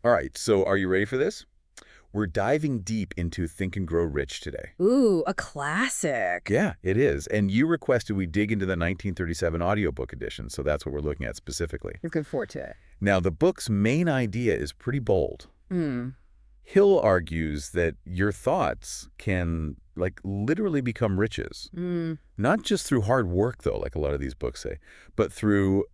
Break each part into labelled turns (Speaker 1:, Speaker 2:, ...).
Speaker 1: All right, so are you ready for this? We're diving deep into Think and Grow Rich today.
Speaker 2: Ooh, a classic.
Speaker 1: Yeah, it is. And you requested we dig into the 1937 audiobook edition, so that's what we're looking at specifically.
Speaker 2: Looking forward to it.
Speaker 1: Now, the book's main idea is pretty bold.
Speaker 2: Hmm.
Speaker 1: Hill argues that your thoughts can, like, literally become riches.
Speaker 2: Mm.
Speaker 1: Not just through hard work, though, like a lot of these books say, but through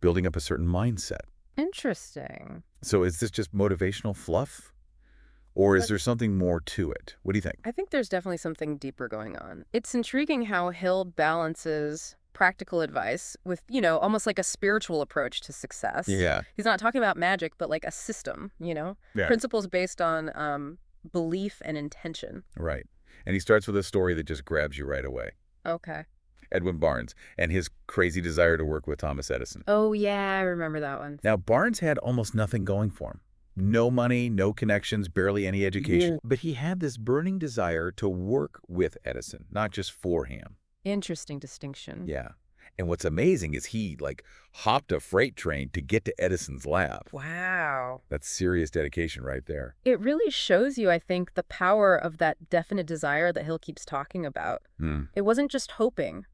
Speaker 1: building up a certain mindset.
Speaker 2: Interesting.
Speaker 1: So is this just motivational fluff? Or is
Speaker 2: But
Speaker 1: there something more to it? What do you think?
Speaker 2: I think there's definitely something deeper going on. It's intriguing how Hill balances practical advice with, almost like a spiritual approach to success.
Speaker 1: Yeah.
Speaker 2: He's not talking about magic, but like a system,
Speaker 1: Yeah.
Speaker 2: principles based on belief and intention.
Speaker 1: Right. And he starts with a story that just grabs you right away.
Speaker 2: Okay.
Speaker 1: Edwin Barnes and his crazy desire to work with Thomas Edison.
Speaker 2: Oh, yeah, I remember that one.
Speaker 1: Now, Barnes had almost nothing going for him. No money, no connections, barely any education.
Speaker 2: Yeah.
Speaker 1: But he had this burning desire to work with Edison, not just for him.
Speaker 2: Interesting distinction.
Speaker 1: Yeah. And what's amazing is he, like, hopped a freight train to get to Edison's lab.
Speaker 2: Wow.
Speaker 1: That's serious dedication right there.
Speaker 2: It really shows you, I think, the power of that definite desire that Hill keeps talking about.
Speaker 1: Hmm.
Speaker 2: It wasn't just hoping.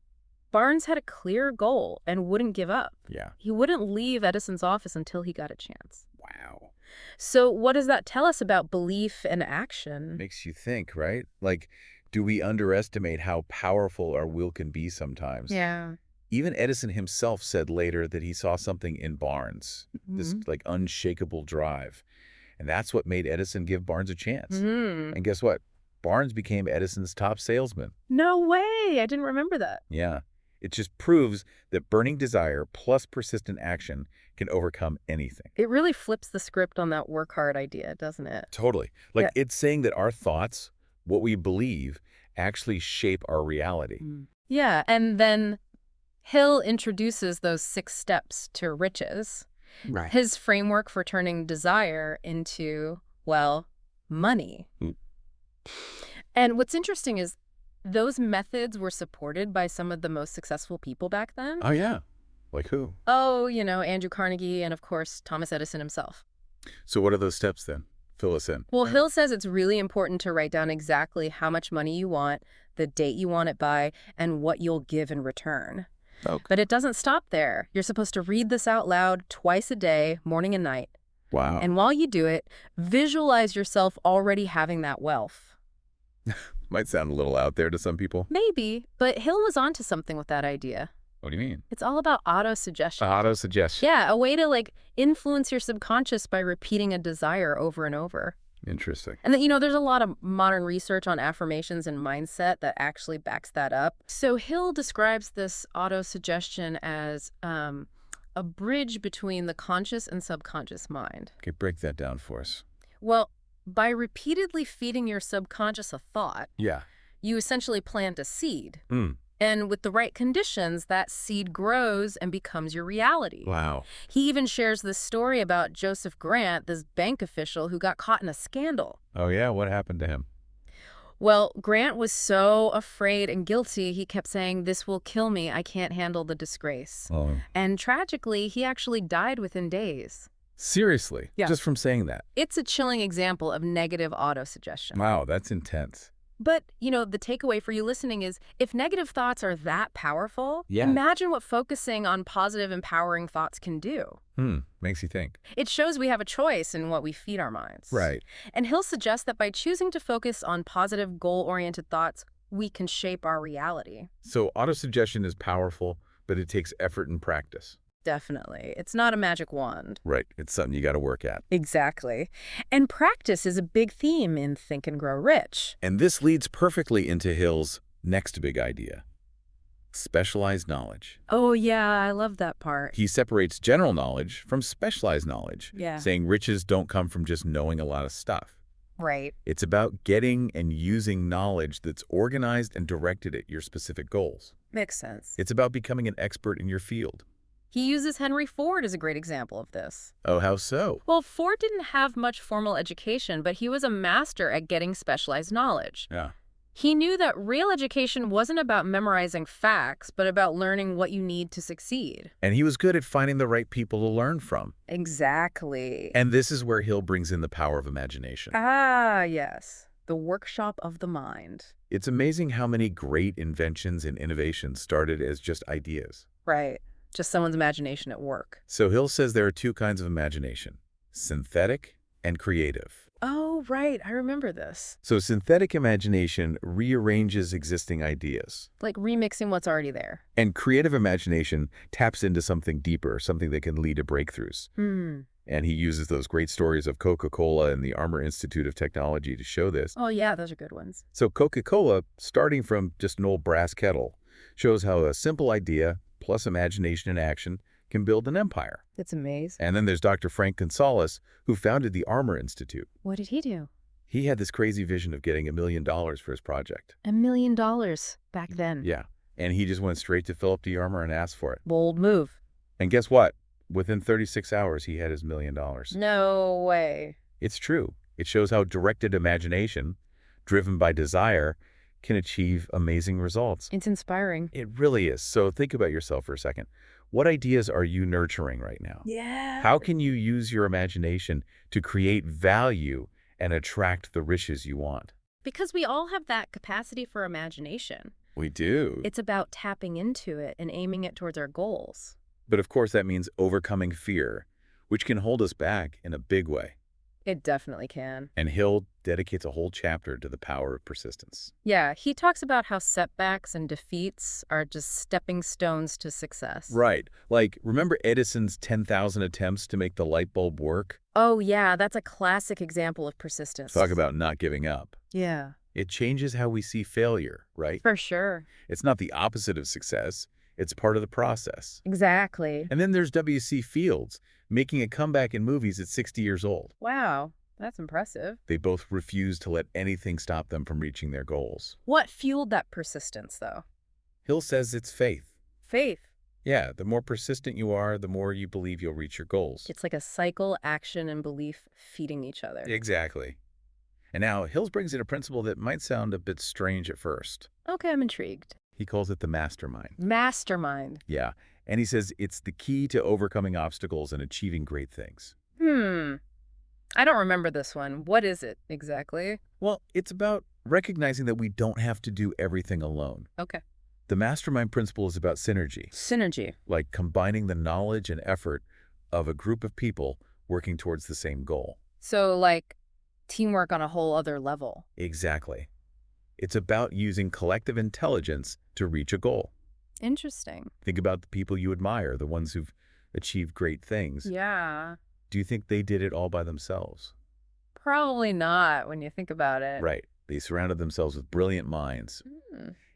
Speaker 2: Barnes had a clear goal and wouldn't give up.
Speaker 1: Yeah.
Speaker 2: He wouldn't leave Edison's office until he got a chance.
Speaker 1: Wow.
Speaker 2: So what does that tell us about belief and action?
Speaker 1: Makes you think, right? Like, do we underestimate how powerful our will can be sometimes?
Speaker 2: Yeah.
Speaker 1: Even Edison himself said later that he saw something in Barnes, this,
Speaker 2: Mhm.
Speaker 1: like, unshakable drive. And that's what made Edison give Barnes a chance.
Speaker 2: Mhm.
Speaker 1: And guess what? Barnes became Edison's top salesman.
Speaker 2: No way! I didn't remember that.
Speaker 1: Yeah. It just proves that burning desire plus persistent action can overcome anything.
Speaker 2: It really flips the script on that work hard idea, doesn't it?
Speaker 1: Totally. Like,
Speaker 2: Yeah.
Speaker 1: it's saying that our thoughts, what we believe, actually shape our reality.
Speaker 2: Yeah, and then Hill introduces those 6 steps to riches.
Speaker 1: Right.
Speaker 2: His framework for turning desire into, well, money.
Speaker 1: Mm.
Speaker 2: And what's interesting is those methods were supported by some of the most successful people back then.
Speaker 1: Oh, yeah. Like who?
Speaker 2: Oh, Andrew Carnegie and, of course, Thomas Edison himself.
Speaker 1: So what are those steps then? Fill us in.
Speaker 2: Well, Hill says it's really important to write down exactly how much money you want, the date you want it by, and what you'll give in return.
Speaker 1: Okay.
Speaker 2: But it doesn't stop there. You're supposed to read this out loud twice a day, morning and night.
Speaker 1: Wow.
Speaker 2: And while you do it, visualize yourself already having that wealth.
Speaker 1: Might sound a little out there to some people.
Speaker 2: Maybe, but Hill was onto something with that idea.
Speaker 1: What do you mean?
Speaker 2: It's all about auto-suggestion.
Speaker 1: Auto-suggestion.
Speaker 2: Yeah, a way to, influence your subconscious by repeating a desire over and over.
Speaker 1: Interesting.
Speaker 2: And then, there's a lot of modern research on affirmations and mindset that actually backs that up. So Hill describes this auto-suggestion as a bridge between the conscious and subconscious mind.
Speaker 1: Okay, break that down for us.
Speaker 2: Well, by repeatedly feeding your subconscious a thought,
Speaker 1: Yeah.
Speaker 2: you essentially plant a seed.
Speaker 1: Mm.
Speaker 2: And with the right conditions, that seed grows and becomes your reality.
Speaker 1: Wow.
Speaker 2: He even shares this story about Joseph Grant, this bank official who got caught in a scandal.
Speaker 1: Oh, yeah? What happened to him?
Speaker 2: Well, Grant was so afraid and guilty, he kept saying, "This will kill me. I can't handle the disgrace."
Speaker 1: Oh.
Speaker 2: And tragically, he actually died within days.
Speaker 1: Seriously?
Speaker 2: Yeah.
Speaker 1: Just from saying that?
Speaker 2: It's a chilling example of negative autosuggestion.
Speaker 1: Wow, that's intense.
Speaker 2: But, the takeaway for you listening is, if negative thoughts are that powerful,
Speaker 1: Yeah.
Speaker 2: imagine what focusing on positive, empowering thoughts can do.
Speaker 1: Makes you think.
Speaker 2: It shows we have a choice in what we feed our minds.
Speaker 1: Right.
Speaker 2: And Hill suggests that by choosing to focus on positive, goal-oriented thoughts, we can shape our reality.
Speaker 1: So autosuggestion is powerful, but it takes effort and practice.
Speaker 2: Definitely. It's not a magic wand.
Speaker 1: Right. It's something you got to work at.
Speaker 2: Exactly. And practice is a big theme in Think and Grow Rich.
Speaker 1: And this leads perfectly into Hill's next big idea. Specialized knowledge.
Speaker 2: Oh, yeah, I love that part.
Speaker 1: He separates general knowledge from specialized knowledge,
Speaker 2: Yeah.
Speaker 1: saying riches don't come from just knowing a lot of stuff.
Speaker 2: Right.
Speaker 1: It's about getting and using knowledge that's organized and directed at your specific goals.
Speaker 2: Makes sense.
Speaker 1: It's about becoming an expert in your field.
Speaker 2: He uses Henry Ford as a great example of this.
Speaker 1: Oh, how so?
Speaker 2: Well, Ford didn't have much formal education, but he was a master at getting specialized knowledge.
Speaker 1: Yeah.
Speaker 2: He knew that real education wasn't about memorizing facts, but about learning what you need to succeed.
Speaker 1: And he was good at finding the right people to learn from.
Speaker 2: Exactly.
Speaker 1: And this is where Hill brings in the power of imagination.
Speaker 2: Ah, yes. The workshop of the mind.
Speaker 1: It's amazing how many great inventions and innovations started as just ideas.
Speaker 2: Right. Just someone's imagination at work.
Speaker 1: So Hill says there are two kinds of imagination, synthetic and creative.
Speaker 2: Oh, right. I remember this.
Speaker 1: So synthetic imagination rearranges existing ideas.
Speaker 2: Like remixing what's already there.
Speaker 1: And creative imagination taps into something deeper, something that can lead to breakthroughs. And he uses those great stories of Coca-Cola and the Armour Institute of Technology to show this.
Speaker 2: Oh, yeah, those are good ones.
Speaker 1: So Coca-Cola, starting from just an old brass kettle, shows how a simple idea plus imagination and action can build an empire.
Speaker 2: That's amazing.
Speaker 1: And then there's Dr. Frank Gonzalez, who founded the Armour Institute.
Speaker 2: What did he do?
Speaker 1: He had this crazy vision of getting $1 million for his project.
Speaker 2: $1 million back then.
Speaker 1: Yeah, and he just went straight to Philip D. Armour and asked for it.
Speaker 2: Bold move.
Speaker 1: And guess what? Within 36 hours, he had his $1 million.
Speaker 2: No way.
Speaker 1: It's true. It shows how directed imagination, driven by desire, can achieve amazing results.
Speaker 2: It's inspiring.
Speaker 1: It really is. So think about yourself for a second. What ideas are you nurturing right now?
Speaker 2: Yeah.
Speaker 1: How can you use your imagination to create value and attract the riches you want?
Speaker 2: Because we all have that capacity for imagination.
Speaker 1: We do.
Speaker 2: It's about tapping into it and aiming it towards our goals.
Speaker 1: But of course, that means overcoming fear, which can hold us back in a big way.
Speaker 2: It definitely can.
Speaker 1: And Hill dedicates a whole chapter to the power of persistence.
Speaker 2: Yeah, he talks about how setbacks and defeats are just stepping stones to success.
Speaker 1: Right. Like, remember Edison's 10,000 attempts to make the light bulb work?
Speaker 2: Oh, yeah, that's a classic example of persistence.
Speaker 1: Talk about not giving up.
Speaker 2: Yeah.
Speaker 1: It changes how we see failure, right?
Speaker 2: For sure.
Speaker 1: It's not the opposite of success. It's part of the process.
Speaker 2: Exactly.
Speaker 1: And then there's W.C. Fields, making a comeback in movies at 60 years old.
Speaker 2: Wow, that's impressive.
Speaker 1: They both refused to let anything stop them from reaching their goals.
Speaker 2: What fueled that persistence, though?
Speaker 1: Hill says it's faith.
Speaker 2: Faith.
Speaker 1: Yeah, the more persistent you are, the more you believe you'll reach your goals.
Speaker 2: It's like a cycle, action, and belief feeding each other.
Speaker 1: Exactly. And now, Hill brings in a principle that might sound a bit strange at first.
Speaker 2: Okay, I'm intrigued.
Speaker 1: He calls it the mastermind.
Speaker 2: Mastermind.
Speaker 1: Yeah, and he says it's the key to overcoming obstacles and achieving great things.
Speaker 2: I don't remember this one. What is it exactly?
Speaker 1: Well, it's about recognizing that we don't have to do everything alone.
Speaker 2: Okay.
Speaker 1: The mastermind principle is about synergy,
Speaker 2: Synergy.
Speaker 1: like combining the knowledge and effort of a group of people working towards the same goal.
Speaker 2: So, like, teamwork on a whole other level.
Speaker 1: Exactly. It's about using collective intelligence to reach a goal.
Speaker 2: Interesting.
Speaker 1: Think about the people you admire, the ones who've achieved great things.
Speaker 2: Yeah.
Speaker 1: Do you think they did it all by themselves?
Speaker 2: Probably not when you think about it.
Speaker 1: Right. They surrounded themselves with brilliant minds.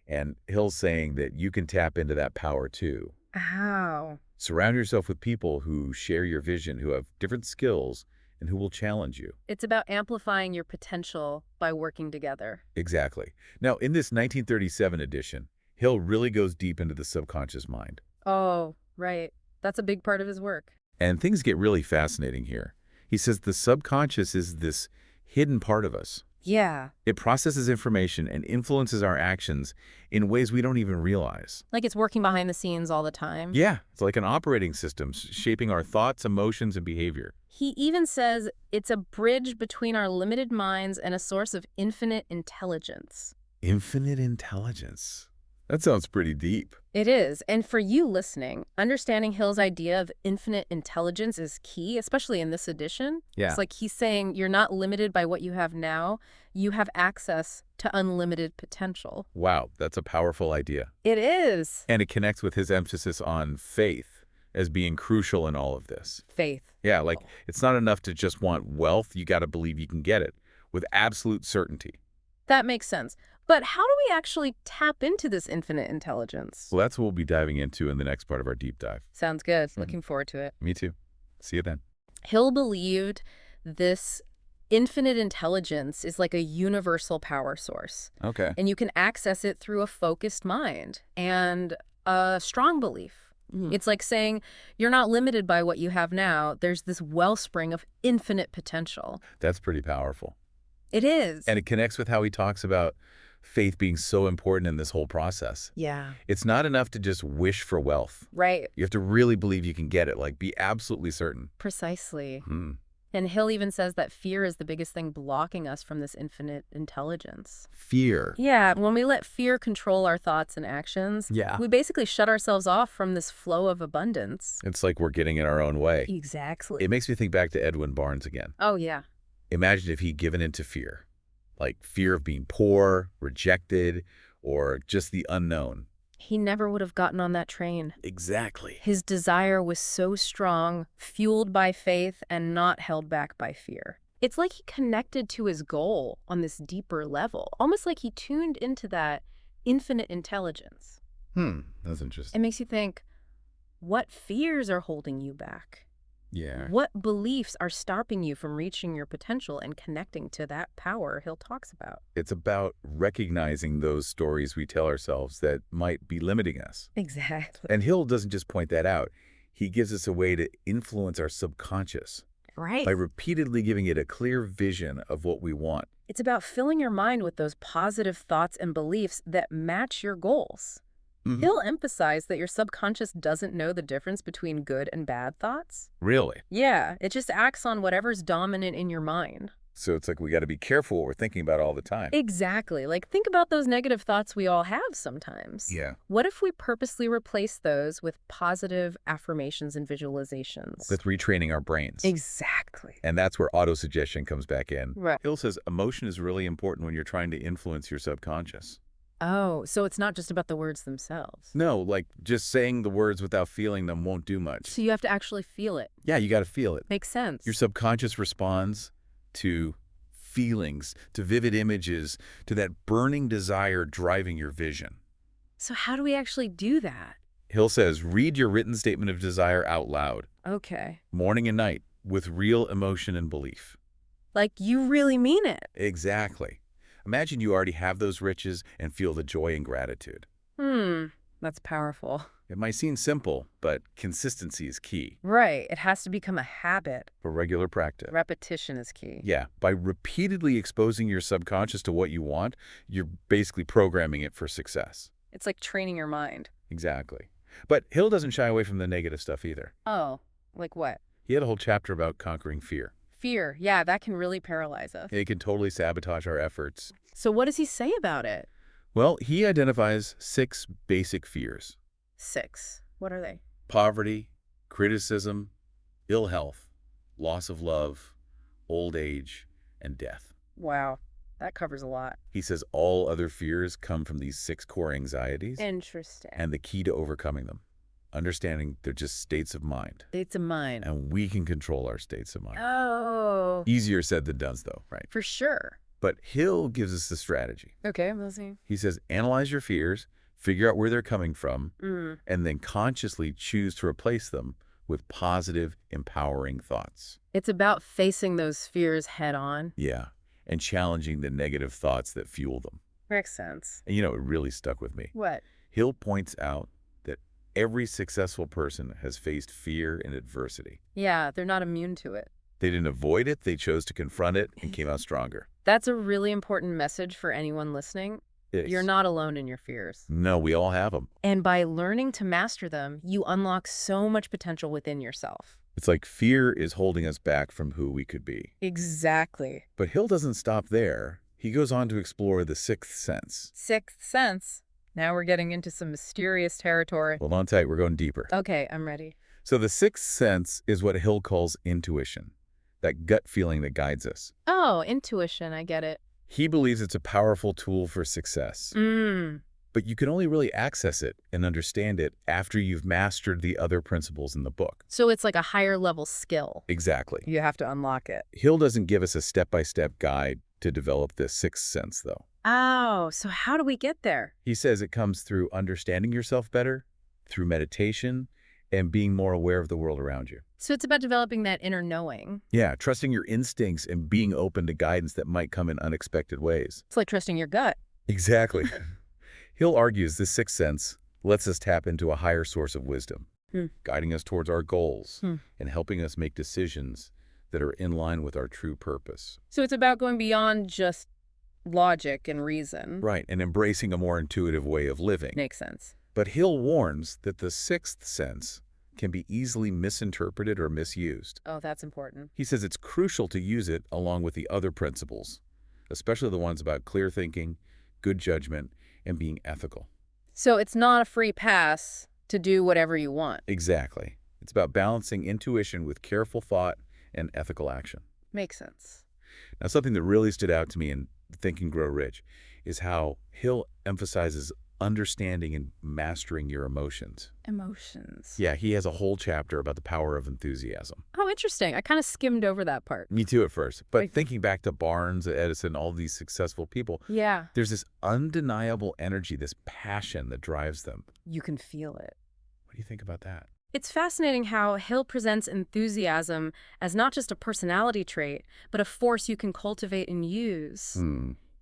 Speaker 1: And Hill's saying that you can tap into that power too.
Speaker 2: How?
Speaker 1: Surround yourself with people who share your vision, who have different skills, and who will challenge you.
Speaker 2: It's about amplifying your potential by working together.
Speaker 1: Exactly. Now, in this 1937 edition, Hill really goes deep into the subconscious mind.
Speaker 2: Oh, right. That's a big part of his work.
Speaker 1: And things get really fascinating here. He says the subconscious is this hidden part of us.
Speaker 2: Yeah.
Speaker 1: It processes information and influences our actions in ways we don't even realize.
Speaker 2: Like it's working behind the scenes all the time.
Speaker 1: Yeah, it's like an operating system shaping our thoughts, emotions, and behavior.
Speaker 2: He even says it's a bridge between our limited minds and a source of infinite intelligence.
Speaker 1: Infinite intelligence. That sounds pretty deep.
Speaker 2: It is. And for you listening, understanding Hill's idea of infinite intelligence is key, especially in this edition.
Speaker 1: Yeah.
Speaker 2: It's like he's saying you're not limited by what you have now. You have access to unlimited potential.
Speaker 1: Wow, that's a powerful idea.
Speaker 2: It is.
Speaker 1: And it connects with his emphasis on faith as being crucial in all of this.
Speaker 2: Faith.
Speaker 1: Yeah, like it's not enough to just want wealth. You got to believe you can get it with absolute certainty.
Speaker 2: That makes sense. But how do we actually tap into this infinite intelligence?
Speaker 1: Well, that's what we'll be diving into in the next part of our deep dive.
Speaker 2: Sounds good. Looking forward to it.
Speaker 1: Me too. See you then.
Speaker 2: Hill believed this infinite intelligence is like a universal power source.
Speaker 1: Okay.
Speaker 2: And you can access it through a focused mind and a strong belief. It's like saying you're not limited by what you have now. There's this wellspring of infinite potential.
Speaker 1: That's pretty powerful.
Speaker 2: It is.
Speaker 1: And it connects with how he talks about faith being so important in this whole process.
Speaker 2: Yeah.
Speaker 1: It's not enough to just wish for wealth.
Speaker 2: Right.
Speaker 1: You have to really believe you can get it, like be absolutely certain.
Speaker 2: Precisely.
Speaker 1: Hmm.
Speaker 2: And Hill even says that fear is the biggest thing blocking us from this infinite intelligence.
Speaker 1: Fear.
Speaker 2: Yeah, when we let fear control our thoughts and actions,
Speaker 1: Yeah.
Speaker 2: we basically shut ourselves off from this flow of abundance.
Speaker 1: It's like we're getting in our own way.
Speaker 2: Exactly.
Speaker 1: It makes me think back to Edwin Barnes again.
Speaker 2: Oh, yeah.
Speaker 1: Imagine if he'd given in to fear, like fear of being poor, rejected, or just the unknown.
Speaker 2: He never would have gotten on that train.
Speaker 1: Exactly.
Speaker 2: His desire was so strong, fueled by faith and not held back by fear. It's like he connected to his goal on this deeper level, almost like he tuned into that infinite intelligence.
Speaker 1: That's
Speaker 2: It
Speaker 1: interesting.
Speaker 2: makes you think, what fears are holding you back?
Speaker 1: Yeah.
Speaker 2: What beliefs are stopping you from reaching your potential and connecting to that power Hill talks about?
Speaker 1: It's about recognizing those stories we tell ourselves that might be limiting us.
Speaker 2: Exactly.
Speaker 1: And Hill doesn't just point that out. He gives us a way to influence our subconscious
Speaker 2: Right.
Speaker 1: by repeatedly giving it a clear vision of what we want.
Speaker 2: It's about filling your mind with those positive thoughts and beliefs that match your goals.
Speaker 1: Mhm.
Speaker 2: Hill emphasized that your subconscious doesn't know the difference between good and bad thoughts.
Speaker 1: Really?
Speaker 2: Yeah, it just acts on whatever's dominant in your mind.
Speaker 1: So it's like we got to be careful what we're thinking about all the time.
Speaker 2: Exactly. Like, think about those negative thoughts we all have sometimes.
Speaker 1: Yeah.
Speaker 2: What if we purposely replace those with positive affirmations and visualizations?
Speaker 1: With retraining our brains.
Speaker 2: Exactly.
Speaker 1: And that's where auto-suggestion comes back in.
Speaker 2: Right.
Speaker 1: Hill says emotion is really important when you're trying to influence your subconscious.
Speaker 2: Oh, so it's not just about the words themselves.
Speaker 1: No, like just saying the words without feeling them won't do much.
Speaker 2: So you have to actually feel it.
Speaker 1: Yeah, you got to feel it.
Speaker 2: Makes sense.
Speaker 1: Your subconscious responds to feelings, to vivid images, to that burning desire driving your vision.
Speaker 2: So how do we actually do that?
Speaker 1: Hill says, read your written statement of desire out loud,
Speaker 2: Okay.
Speaker 1: morning and night, with real emotion and belief.
Speaker 2: Like, you really mean it.
Speaker 1: Exactly. Imagine you already have those riches and feel the joy and gratitude.
Speaker 2: That's powerful.
Speaker 1: It might seem simple, but consistency is key
Speaker 2: Right. It has to become a habit.
Speaker 1: for regular practice.
Speaker 2: Repetition is key.
Speaker 1: Yeah, by repeatedly exposing your subconscious to what you want, you're basically programming it for success.
Speaker 2: It's like training your mind.
Speaker 1: Exactly. But Hill doesn't shy away from the negative stuff either.
Speaker 2: Oh, like what?
Speaker 1: He had a whole chapter about conquering fear.
Speaker 2: Fear. Yeah, that can really paralyze us.
Speaker 1: It can totally sabotage our efforts.
Speaker 2: So what does he say about it?
Speaker 1: Well, he identifies 6 basic fears:
Speaker 2: 6. What are they?
Speaker 1: poverty, criticism, ill health, loss of love, old age, and death.
Speaker 2: Wow. That covers a lot.
Speaker 1: He says all other fears come from these 6 core anxieties,
Speaker 2: Interesting.
Speaker 1: and the key to overcoming them, understanding they're just states of mind,
Speaker 2: States of mind.
Speaker 1: and we can control our states of mind.
Speaker 2: Oh.
Speaker 1: Easier said than done, though, right?
Speaker 2: For sure.
Speaker 1: But Hill gives us the strategy.
Speaker 2: Okay, we'll see.
Speaker 1: He says, analyze your fears, figure out where they're coming from, and then consciously choose to replace them with positive, empowering thoughts.
Speaker 2: It's about facing those fears head on.
Speaker 1: Yeah, and challenging the negative thoughts that fuel them.
Speaker 2: Makes sense.
Speaker 1: And you know, it really stuck with me.
Speaker 2: What?
Speaker 1: Hill points out that every successful person has faced fear and adversity.
Speaker 2: Yeah, they're not immune to it.
Speaker 1: They didn't avoid it, they chose to confront it and came out stronger.
Speaker 2: That's a really important message for anyone listening. You're not alone in your fears.
Speaker 1: No, we all have them.
Speaker 2: And by learning to master them, you unlock so much potential within yourself.
Speaker 1: It's like fear is holding us back from who we could be.
Speaker 2: Exactly.
Speaker 1: But Hill doesn't stop there. He goes on to explore the 6th sense.
Speaker 2: 6th sense. Now we're getting into some mysterious territory.
Speaker 1: Hold on tight, we're going deeper.
Speaker 2: Okay, I'm ready.
Speaker 1: So the 6th sense is what Hill calls intuition, that gut feeling that guides us.
Speaker 2: Oh, intuition, I get it.
Speaker 1: He believes it's a powerful tool for success. But you can only really access it and understand it after you've mastered the other principles in the book.
Speaker 2: So it's like a higher level skill.
Speaker 1: Exactly.
Speaker 2: You have to unlock it.
Speaker 1: Hill doesn't give us a step-by-step guide to develop this 6th sense, though.
Speaker 2: Oh, so how do we get there?
Speaker 1: He says it comes through understanding yourself better, through meditation, and being more aware of the world around you.
Speaker 2: So it's about developing that inner knowing.
Speaker 1: Yeah, trusting your instincts and being open to guidance that might come in unexpected ways.
Speaker 2: It's like trusting your gut.
Speaker 1: Exactly. Hill argues this 6th sense lets us tap into a higher source of wisdom, guiding us towards our goals and helping us make decisions that are in line with our true purpose.
Speaker 2: So it's about going beyond just logic and reason.
Speaker 1: Right, and embracing a more intuitive way of living.
Speaker 2: Makes sense.
Speaker 1: But Hill warns that the sixth sense can be easily misinterpreted or misused.
Speaker 2: Oh, that's important.
Speaker 1: He says it's crucial to use it along with the other principles, especially the ones about clear thinking, good judgment, and being ethical.
Speaker 2: So it's not a free pass to do whatever you want.
Speaker 1: Exactly. It's about balancing intuition with careful thought and ethical action.
Speaker 2: Makes sense.
Speaker 1: Now, something that really stood out to me in Think and Grow Rich is how Hill emphasizes understanding and mastering your emotions.
Speaker 2: Emotions.
Speaker 1: Yeah, he has a whole chapter about the power of enthusiasm.
Speaker 2: Oh, interesting. I kind of skimmed over that part.
Speaker 1: Me too at first. But thinking back to Barnes, Edison, all these successful people,
Speaker 2: Yeah.
Speaker 1: there's this undeniable energy, this passion that drives them.
Speaker 2: You can feel it.
Speaker 1: What do you think about that?
Speaker 2: It's fascinating how Hill presents enthusiasm as not just a personality trait, but a force you can cultivate and use.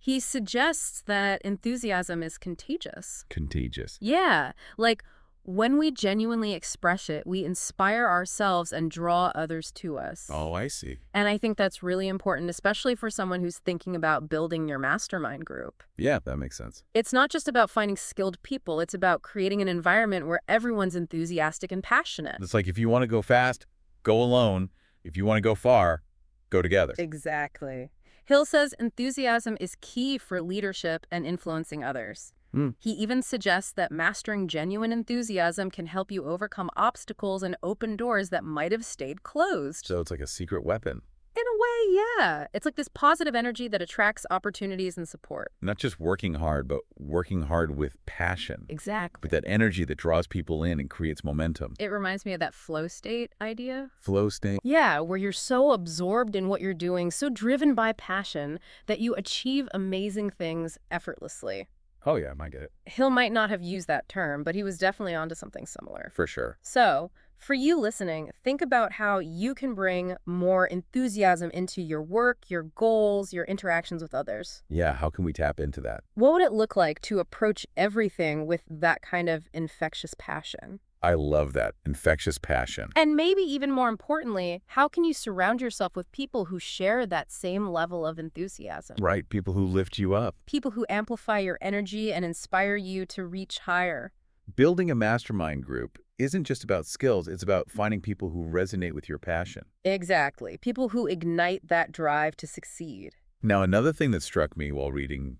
Speaker 2: He suggests that enthusiasm is contagious.
Speaker 1: Contagious.
Speaker 2: Yeah, like when we genuinely express it, we inspire ourselves and draw others to us.
Speaker 1: Oh, I see.
Speaker 2: And I think that's really important, especially for someone who's thinking about building your mastermind group.
Speaker 1: Yeah, that makes sense.
Speaker 2: It's not just about finding skilled people. It's about creating an environment where everyone's enthusiastic and passionate.
Speaker 1: It's like if you want to go fast, go alone. If you want to go far, go together.
Speaker 2: Exactly. Hill says enthusiasm is key for leadership and influencing others. He even suggests that mastering genuine enthusiasm can help you overcome obstacles and open doors that might have stayed closed.
Speaker 1: So it's like a secret weapon.
Speaker 2: In a way, yeah. It's like this positive energy that attracts opportunities and support.
Speaker 1: Not just working hard, but working hard with passion.
Speaker 2: Exactly.
Speaker 1: With that energy that draws people in and creates momentum.
Speaker 2: It reminds me of that flow state idea.
Speaker 1: Flow state.
Speaker 2: Yeah, where you're so absorbed in what you're doing, so driven by passion, that you achieve amazing things effortlessly.
Speaker 1: Oh, yeah, I get it.
Speaker 2: Hill might not have used that term, but he was definitely onto something similar.
Speaker 1: For sure.
Speaker 2: So, for you listening, think about how you can bring more enthusiasm into your work, your goals, your interactions with others.
Speaker 1: Yeah, how can we tap into that?
Speaker 2: What would it look like to approach everything with that kind of infectious passion?
Speaker 1: I love that. Infectious passion.
Speaker 2: And maybe even more importantly, how can you surround yourself with people who share that same level of enthusiasm?
Speaker 1: Right, people who lift you up.
Speaker 2: People who amplify your energy and inspire you to reach higher.
Speaker 1: Building a mastermind group isn't just about skills, it's about finding people who resonate with your passion.
Speaker 2: Exactly. People who ignite that drive to succeed.
Speaker 1: Now, another thing that struck me while reading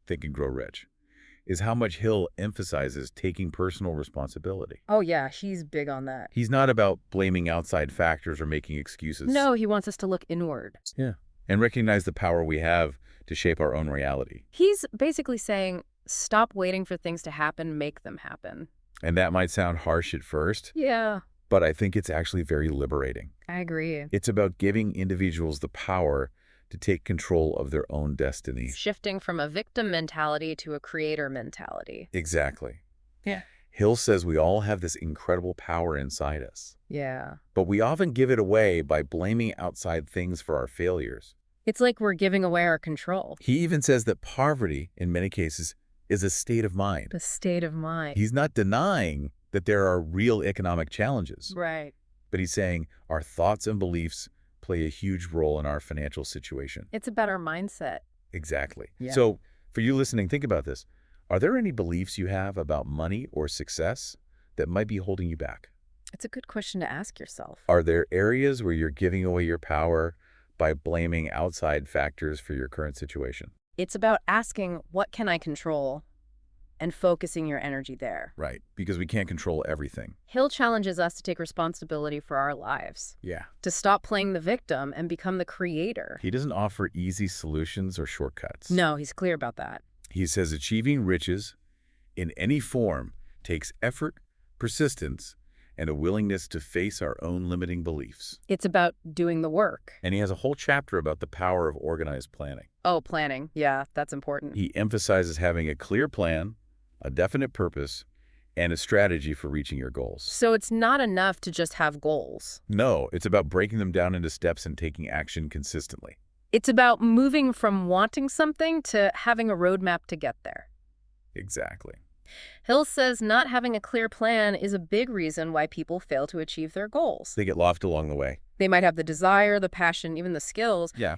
Speaker 1: Think and Grow Rich is how much Hill emphasizes taking personal responsibility.
Speaker 2: Oh yeah, he's big on that.
Speaker 1: He's not about blaming outside factors or making excuses.
Speaker 2: No, he wants us to look inward.
Speaker 1: Yeah. And recognize the power we have to shape our own reality.
Speaker 2: He's basically saying, stop waiting for things to happen, make them happen.
Speaker 1: And that might sound harsh at first,
Speaker 2: Yeah,
Speaker 1: but I think it's actually very liberating.
Speaker 2: I agree.
Speaker 1: It's about giving individuals the power to take control of their own destiny.
Speaker 2: Shifting from a victim mentality to a creator mentality.
Speaker 1: Exactly.
Speaker 2: Yeah.
Speaker 1: Hill says we all have this incredible power inside us,
Speaker 2: Yeah.
Speaker 1: but we often give it away by blaming outside things for our failures.
Speaker 2: It's like we're giving away our control.
Speaker 1: He even says that poverty, in many cases, is a state of mind.
Speaker 2: The state of mind.
Speaker 1: He's not denying that there are real economic challenges,
Speaker 2: Right.
Speaker 1: but he's saying our thoughts and beliefs play a huge role in our financial situation.
Speaker 2: It's about our mindset.
Speaker 1: Exactly.
Speaker 2: Yeah.
Speaker 1: So for you listening, think about this. Are there any beliefs you have about money or success that might be holding you back?
Speaker 2: It's a good question to ask yourself.
Speaker 1: Are there areas where you're giving away your power by blaming outside factors for your current situation?
Speaker 2: It's about asking, what can I control? And focusing your energy there.
Speaker 1: Right, because we can't control everything.
Speaker 2: Hill challenges us to take responsibility for our lives,
Speaker 1: Yeah.
Speaker 2: to stop playing the victim and become the creator.
Speaker 1: He doesn't offer easy solutions or shortcuts.
Speaker 2: No, he's clear about that.
Speaker 1: He says achieving riches in any form takes effort, persistence, and a willingness to face our own limiting beliefs.
Speaker 2: It's about doing the work.
Speaker 1: And he has a whole chapter about the power of organized planning.
Speaker 2: Oh, planning. Yeah, that's important.
Speaker 1: He emphasizes having a clear plan, a definite purpose, and a strategy for reaching your goals.
Speaker 2: So it's not enough to just have goals.
Speaker 1: No, it's about breaking them down into steps and taking action consistently.
Speaker 2: It's about moving from wanting something to having a roadmap to get there.
Speaker 1: Exactly.
Speaker 2: Hill says not having a clear plan is a big reason why people fail to achieve their goals.
Speaker 1: They get lost along the way.
Speaker 2: They might have the desire, the passion, even the skills,
Speaker 1: Yeah.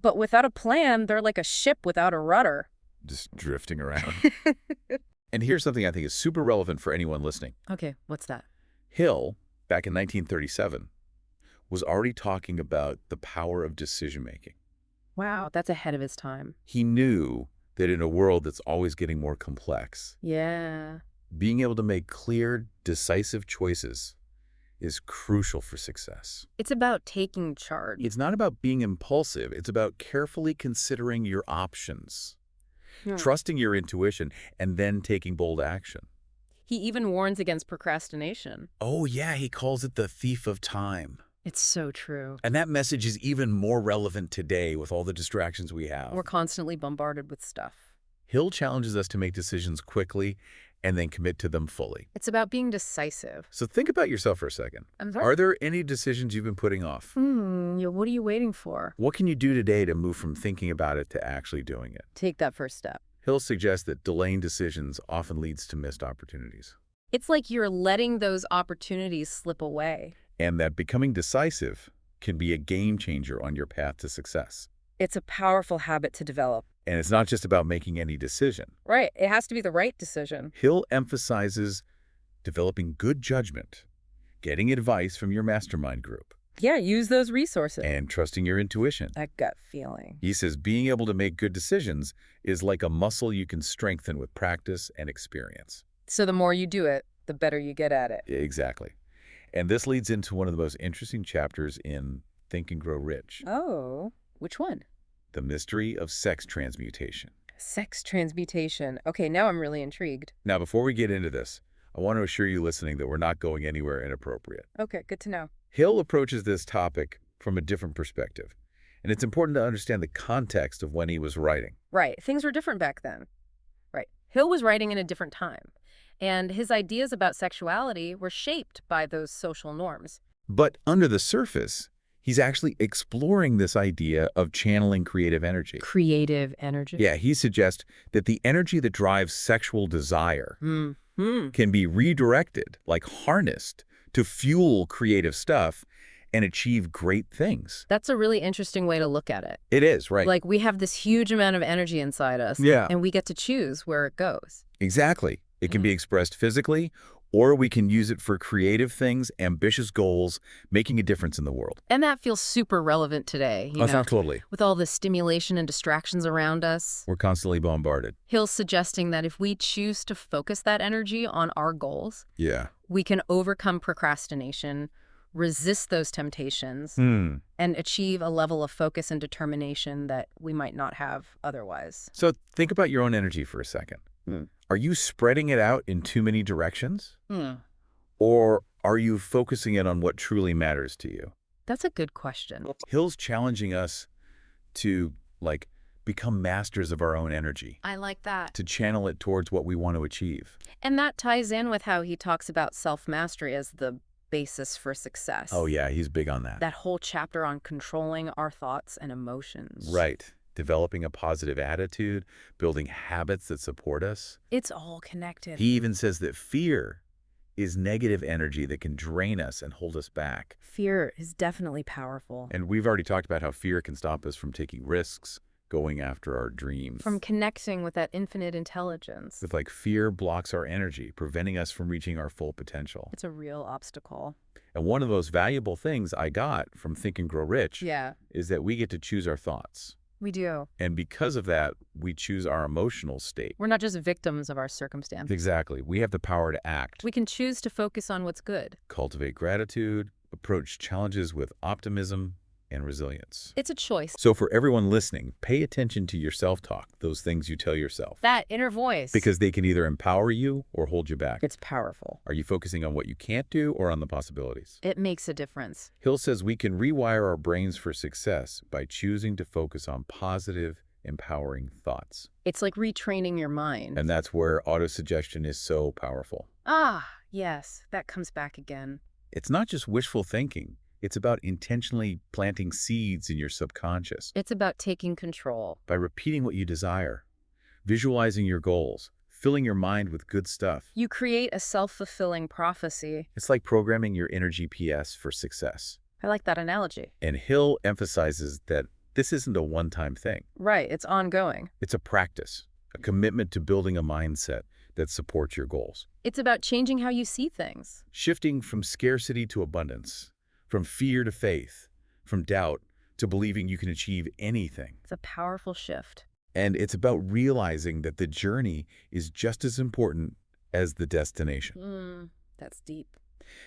Speaker 2: but without a plan, they're like a ship without a rudder.
Speaker 1: Just drifting around. And here's something I think is super relevant for anyone listening.
Speaker 2: Okay, what's that?
Speaker 1: Hill, back in 1937, was already talking about the power of decision-making.
Speaker 2: Wow, that's ahead of his time.
Speaker 1: He knew that in a world that's always getting more complex,
Speaker 2: Yeah.
Speaker 1: being able to make clear, decisive choices is crucial for success.
Speaker 2: It's about taking charge.
Speaker 1: It's not about being impulsive. It's about carefully considering your options, trusting your intuition, and then taking bold action.
Speaker 2: He even warns against procrastination.
Speaker 1: Oh, yeah, he calls it the thief of time.
Speaker 2: It's so true.
Speaker 1: And that message is even more relevant today with all the distractions we have.
Speaker 2: We're constantly bombarded with stuff.
Speaker 1: Hill challenges us to make decisions quickly and then commit to them fully.
Speaker 2: It's about being decisive.
Speaker 1: So think about yourself for a second.
Speaker 2: I'm sorry?
Speaker 1: Are there any decisions you've been putting off?
Speaker 2: Yeah, what are you waiting for?
Speaker 1: What can you do today to move from thinking about it to actually doing it?
Speaker 2: Take that first step.
Speaker 1: Hill suggests that delaying decisions often leads to missed opportunities,
Speaker 2: It's like you're letting those opportunities slip away.
Speaker 1: and that becoming decisive can be a game changer on your path to success.
Speaker 2: It's a powerful habit to develop.
Speaker 1: And it's not just about making any decision.
Speaker 2: Right. It has to be the right decision.
Speaker 1: Hill emphasizes developing good judgment, getting advice from your mastermind group,
Speaker 2: Yeah, use those resources.
Speaker 1: and trusting your intuition.
Speaker 2: That gut feeling.
Speaker 1: He says being able to make good decisions is like a muscle you can strengthen with practice and experience.
Speaker 2: So the more you do it, the better you get at it.
Speaker 1: Exactly. And this leads into one of the most interesting chapters in Think and Grow Rich,
Speaker 2: Oh, which one?
Speaker 1: The Mystery of Sex Transmutation.
Speaker 2: Sex transmutation. Okay, now I'm really intrigued.
Speaker 1: Now, before we get into this, I want to assure you listening that we're not going anywhere inappropriate.
Speaker 2: Okay, good to know.
Speaker 1: Hill approaches this topic from a different perspective, and it's important to understand the context of when he was writing.
Speaker 2: Right. Things were different back then. Right. Hill was writing in a different time, and his ideas about sexuality were shaped by those social norms.
Speaker 1: But under the surface, he's actually exploring this idea of channeling creative energy.
Speaker 2: Creative energy.
Speaker 1: Yeah, he suggests that the energy that drives sexual desire can be redirected, like harnessed, to fuel creative stuff and achieve great things.
Speaker 2: That's a really interesting way to look at it.
Speaker 1: It is, right?
Speaker 2: Like, we have this huge amount of energy inside us,
Speaker 1: Yeah.
Speaker 2: and we get to choose where it goes.
Speaker 1: Exactly. It can be expressed physically, or we can use it for creative things, ambitious goals, making a difference in the world.
Speaker 2: And that feels super relevant today, you know,
Speaker 1: Totally.
Speaker 2: with all the stimulation and distractions around us.
Speaker 1: We're constantly bombarded.
Speaker 2: Hill's suggesting that if we choose to focus that energy on our goals,
Speaker 1: Yeah.
Speaker 2: we can overcome procrastination, resist those temptations, and achieve a level of focus and determination that we might not have otherwise.
Speaker 1: So think about your own energy for a second. Are you spreading it out in too many directions? Or are you focusing it on what truly matters to you?
Speaker 2: That's a good question.
Speaker 1: Hill's challenging us to, become masters of our own energy,
Speaker 2: I like that.
Speaker 1: to channel it towards what we want to achieve.
Speaker 2: And that ties in with how he talks about self-mastery as the basis for success.
Speaker 1: Oh, yeah, he's big on that.
Speaker 2: That whole chapter on controlling our thoughts and emotions.
Speaker 1: Right. Developing a positive attitude, building habits that support us.
Speaker 2: It's all connected.
Speaker 1: He even says that fear is negative energy that can drain us and hold us back.
Speaker 2: Fear is definitely powerful.
Speaker 1: And we've already talked about how fear can stop us from taking risks, going after our dreams.
Speaker 2: From connecting with that infinite intelligence.
Speaker 1: With fear blocks our energy, preventing us from reaching our full potential.
Speaker 2: It's a real obstacle.
Speaker 1: And one of the most valuable things I got from Think and Grow Rich is that we get to choose our thoughts.
Speaker 2: We do.
Speaker 1: And because of that, we choose our emotional state.
Speaker 2: We're not just victims of our circumstances.
Speaker 1: Exactly. We have the power to act.
Speaker 2: We can choose to focus on what's good.
Speaker 1: Cultivate gratitude, approach challenges with optimism and resilience.
Speaker 2: It's a choice.
Speaker 1: So for everyone listening, pay attention to your self-talk, those things you tell yourself.
Speaker 2: That inner voice.
Speaker 1: Because they can either empower you or hold you back.
Speaker 2: It's powerful.
Speaker 1: Are you focusing on what you can't do or on the possibilities?
Speaker 2: It makes a difference.
Speaker 1: Hill says we can rewire our brains for success by choosing to focus on positive, empowering thoughts.
Speaker 2: It's like retraining your mind.
Speaker 1: And that's where autosuggestion is so powerful.
Speaker 2: Ah, yes, that comes back again.
Speaker 1: It's not just wishful thinking. It's about intentionally planting seeds in your subconscious.
Speaker 2: It's about taking control.
Speaker 1: By repeating what you desire, visualizing your goals, filling your mind with good stuff.
Speaker 2: You create a self-fulfilling prophecy.
Speaker 1: It's like programming your inner GPS for success.
Speaker 2: I like that analogy.
Speaker 1: And Hill emphasizes that this isn't a one-time thing.
Speaker 2: Right, it's ongoing.
Speaker 1: It's a practice, a commitment to building a mindset that supports your goals.
Speaker 2: It's about changing how you see things.
Speaker 1: Shifting from scarcity to abundance, from fear to faith, from doubt to believing you can achieve anything.
Speaker 2: It's a powerful shift.
Speaker 1: And it's about realizing that the journey is just as important as the destination.
Speaker 2: That's deep.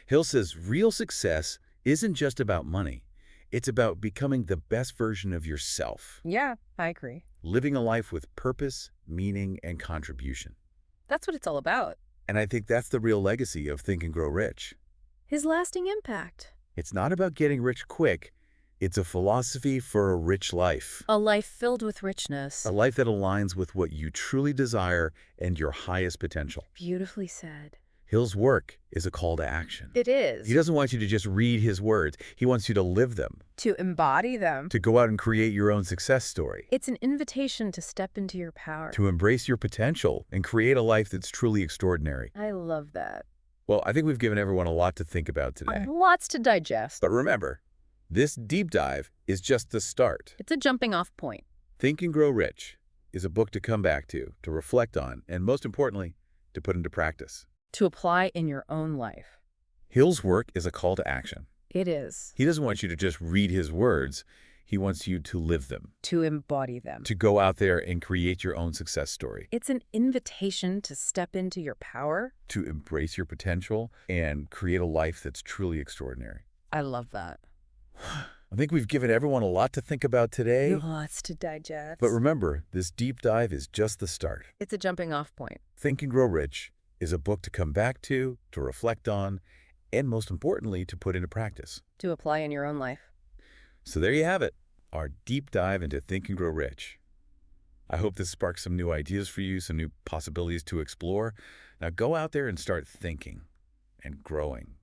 Speaker 1: Hill says real success isn't just about money. It's about becoming the best version of yourself,
Speaker 2: Yeah, I agree.
Speaker 1: living a life with purpose, meaning, and contribution.
Speaker 2: That's what it's all about.
Speaker 1: And I think that's the real legacy of Think and Grow Rich.
Speaker 2: His lasting impact.
Speaker 1: It's not about getting rich quick. It's a philosophy for a rich life.
Speaker 2: A life filled with richness.
Speaker 1: A life that aligns with what you truly desire and your highest potential.
Speaker 2: Beautifully said.
Speaker 1: Hill's work is a call to action.
Speaker 2: It is.
Speaker 1: He doesn't want you to just read his words. He wants you to live them,
Speaker 2: To embody them.
Speaker 1: to go out and create your own success story,
Speaker 2: It's an invitation to step into your power.
Speaker 1: to embrace your potential and create a life that's truly extraordinary.
Speaker 2: I love that.
Speaker 1: Well, I think we've given everyone a lot to think about today.
Speaker 2: Lots to digest.
Speaker 1: But remember, this deep dive is just the start.
Speaker 2: It's a jumping off point.
Speaker 1: Think and Grow Rich is a book to come back to reflect on, and most importantly, to put into practice.
Speaker 2: To apply in your own life.
Speaker 1: Hill's work is a call to action.
Speaker 2: It is.
Speaker 1: He doesn't want you to just read his words. He wants you to live them,
Speaker 2: To embody them.
Speaker 1: to go out there and create your own success story,
Speaker 2: It's an invitation to step into your power.
Speaker 1: to embrace your potential and create a life that's truly extraordinary.
Speaker 2: I love that.
Speaker 1: I think we've given everyone a lot to think about today.
Speaker 2: Lots to digest.
Speaker 1: But remember, this deep dive is just the start.
Speaker 2: It's a jumping off point.
Speaker 1: Think and Grow Rich is a book to come back to reflect on, and most importantly, to put into practice.
Speaker 2: To apply in your own life.
Speaker 1: So there you have it, our deep dive into Think and Grow Rich. I hope this sparks some new ideas for you, some new possibilities to explore. Now go out there and start thinking and growing.